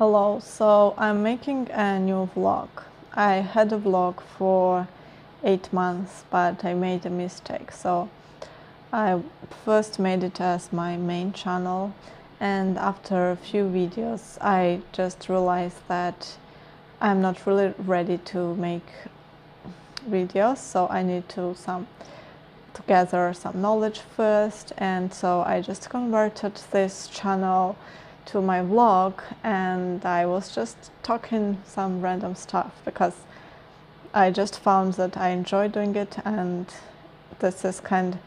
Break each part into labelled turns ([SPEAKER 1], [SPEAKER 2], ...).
[SPEAKER 1] Hello, so I'm making a new vlog. I had a vlog for 8 months, but I made a mistake. So I first made it as my main channel, and after a few videos I just realized that I'm not really ready to make videos, so I need to gather some knowledge first, and so I just converted this channel to my vlog, and I was just talking some random stuff because I just found that I enjoy doing it, and this is kind of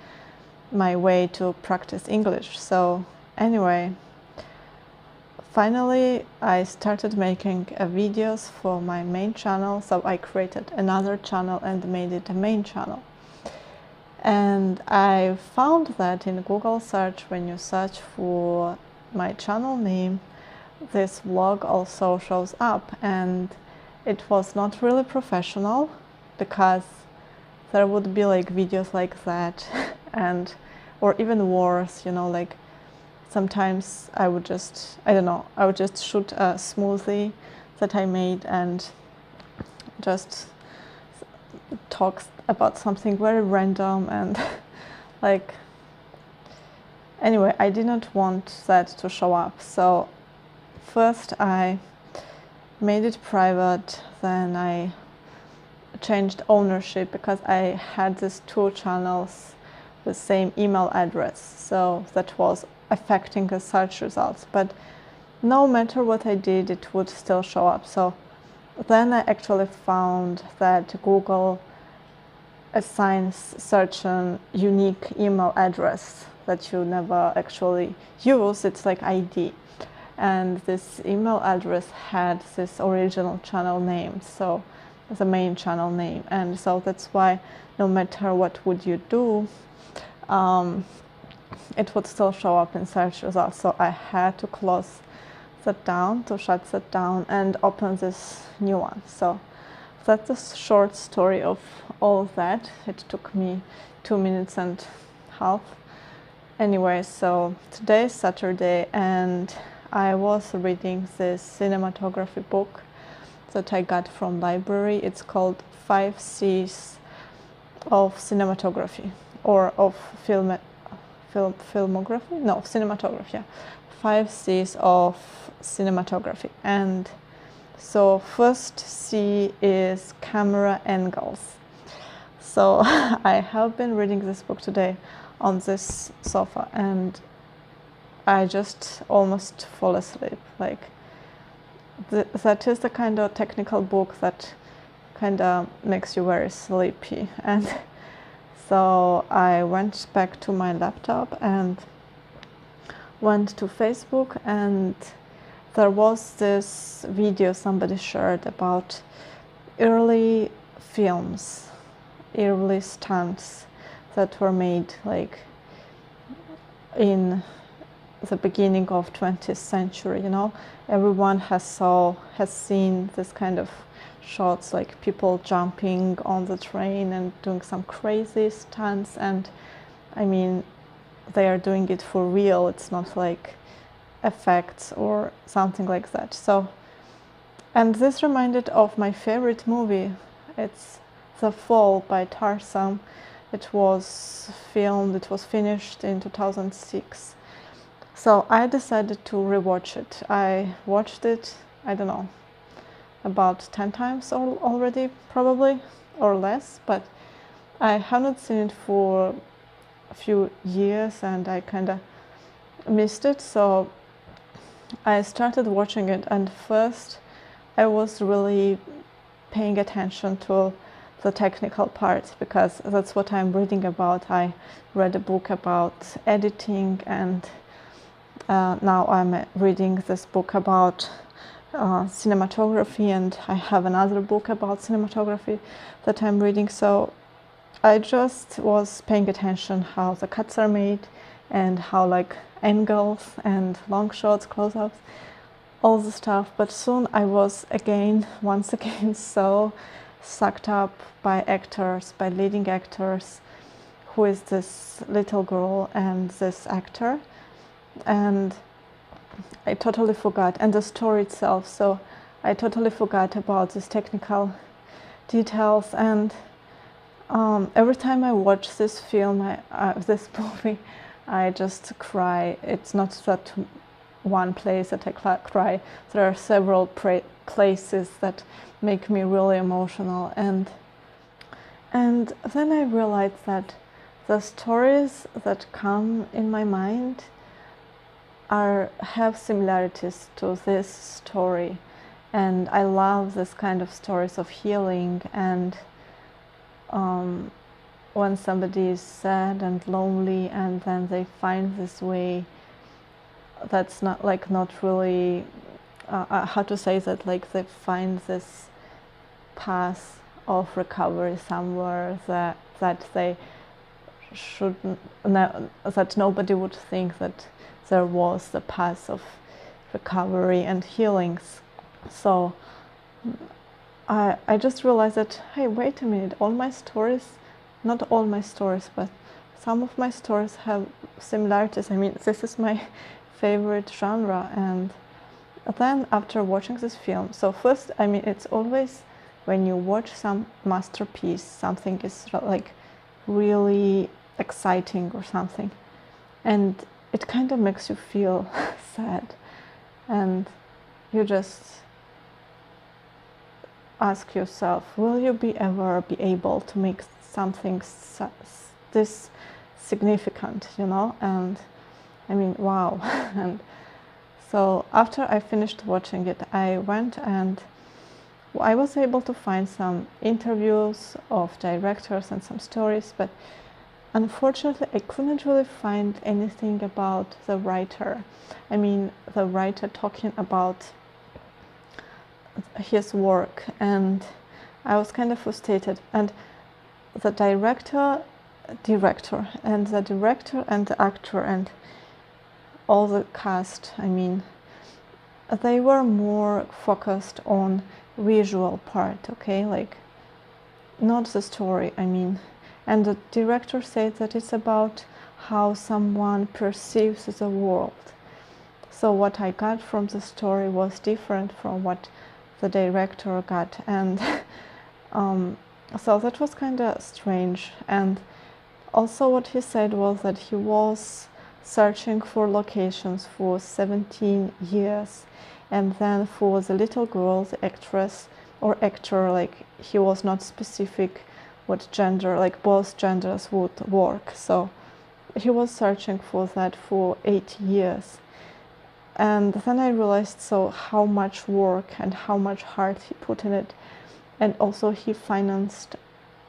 [SPEAKER 1] my way to practice English. So anyway, finally I started making videos for my main channel, so I created another channel and made it a main channel. And I found that in Google search, when you search for my channel name, this vlog also shows up, and it was not really professional because there would be like videos like that and or even worse, like sometimes I would just shoot a smoothie that I made and just talk about something very random and like, anyway, I did not want that to show up. So first I made it private, then I changed ownership because I had these two channels with same email address, so that was affecting the search results, but no matter what I did, it would still show up. So then I actually found that Google assigns certain unique email address that you never actually use. It's like ID, and this email address had this original channel name, so the main channel name, and so that's why no matter what would you do, it would still show up in search results. So I had to close that down, to shut that down and open this new one. So that's a short story of all of that. It took me 2 minutes and a half. Anyway, so today is Saturday and I was reading this cinematography book that I got from library. It's called 5 C's of Cinematography, or of filmography? No, cinematography, yeah. 5 C's of cinematography. And so first C is camera angles. So I have been reading this book today on this sofa and I just almost fall asleep. Like that is the kind of technical book that kind of makes you very sleepy. And so I went back to my laptop and went to Facebook, and there was this video somebody shared about early films, early stunts that were made like in the beginning of 20th century. Everyone has seen this kind of shots, like people jumping on the train and doing some crazy stunts, and I mean they are doing it for real. It's not like effects or something like that. So, and this reminded of my favorite movie. It's The Fall by Tarsem. It was finished in 2006. So I decided to rewatch it. I watched it, I don't know, about 10 times already, probably, or less, but I haven't seen it for a few years and I kind of missed it. So I started watching it, and first I was really paying attention to the technical part because that's what I'm reading about. I read a book about editing, and now I'm reading this book about cinematography, and I have another book about cinematography that I'm reading. So I just was paying attention how the cuts are made and how like angles and long shots, close-ups, all the stuff. But soon I was once again so sucked up by leading actors, who is this little girl and this actor. And I totally forgot, and the story itself, so I totally forgot about these technical details. And every time I watch this film, this movie, I just cry. It's not that one place that I cry. There are several places that make me really emotional. And then I realized that the stories that come in my mind have similarities to this story. And I love this kind of stories of healing, and when somebody is sad and lonely and then they find this way that's not really how to say that, like they find this path of recovery somewhere that they shouldn't, that nobody would think that there was the path of recovery and healings. So I just realized that, hey, wait a minute, all my stories, not all my stories, but some of my stories have similarities. I mean, this is my favorite genre. And then after watching this film, so first, I mean, it's always when you watch some masterpiece, something is like really exciting or something, and it kind of makes you feel sad, and you just ask yourself, will you ever be able to make something this significant, you know? And I mean, wow. And so after I finished watching it, I went and I was able to find some interviews of directors and some stories, but unfortunately I couldn't really find anything about the writer. I mean, the writer talking about his work, and I was kind of frustrated. And the director and the actor and all the cast, I mean, they were more focused on visual part, okay, like not the story, I mean. And the director said that it's about how someone perceives the world. So what I got from the story was different from what the director got, and so that was kind of strange. And also what he said was that he was searching for locations for 17 years, and then for the little girl, the actress or actor, like he was not specific what gender, like both genders would work. So he was searching for that for 8 years. And then I realized so how much work and how much heart he put in it. And also he financed,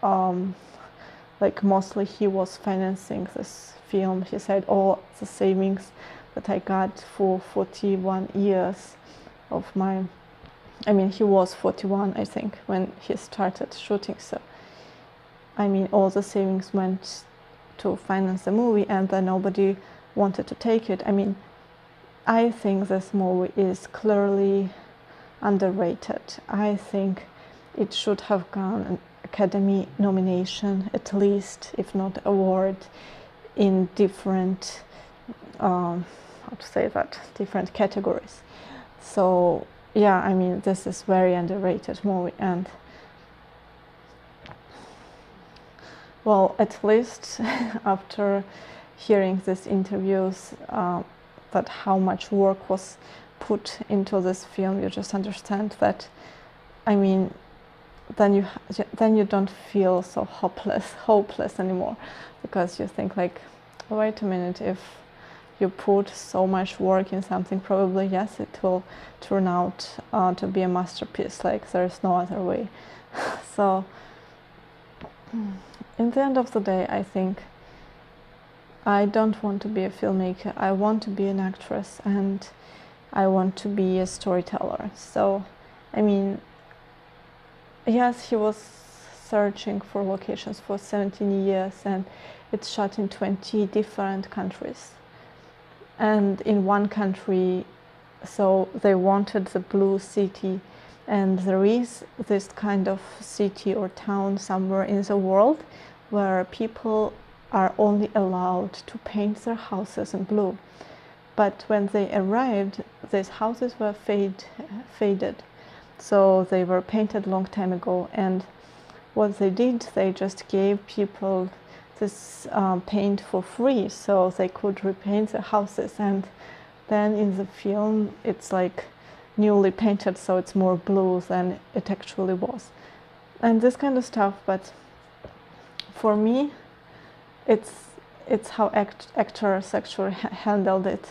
[SPEAKER 1] like mostly he was financing this film. He said all the savings that I got for 41 years of my, I mean, he was 41, I think, when he started shooting. So, I mean, all the savings went to finance the movie, and then nobody wanted to take it. I mean, I think this movie is clearly underrated. I think it should have gotten an Academy nomination, at least, if not award, in different, how to say that, different categories. So yeah, I mean, this is very underrated movie. And well, at least after hearing these interviews, that how much work was put into this film, you just understand that, I mean, then you don't feel so hopeless anymore, because you think like, wait a minute, if you put so much work in something, probably yes, it will turn out to be a masterpiece, like there is no other way. So in the end of the day, I think I don't want to be a filmmaker. I want to be an actress, and I want to be a storyteller. So, I mean, yes, he was searching for locations for 17 years, and it's shot in 20 different countries. And in one country, so they wanted the blue city, and there is this kind of city or town somewhere in the world where people are only allowed to paint their houses in blue. But when they arrived, these houses were faded. So they were painted long time ago. And what they did, they just gave people this paint for free so they could repaint the houses. And then in the film, it's like newly painted, so it's more blue than it actually was. And this kind of stuff, but for me, it's how actors actually handled it,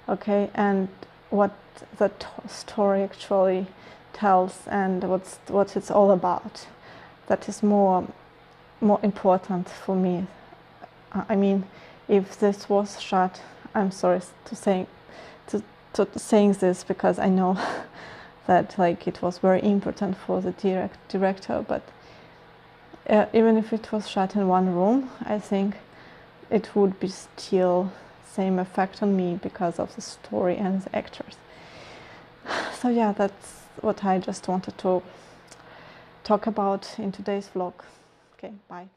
[SPEAKER 1] okay, and what the story actually tells and what it's all about. That is more important for me. I mean, if this was shot, I'm sorry to saying this because I know that like it was very important for the director, but even if it was shot in one room, I think it would be still same effect on me because of the story and the actors. So yeah, that's what I just wanted to talk about in today's vlog. Okay, bye.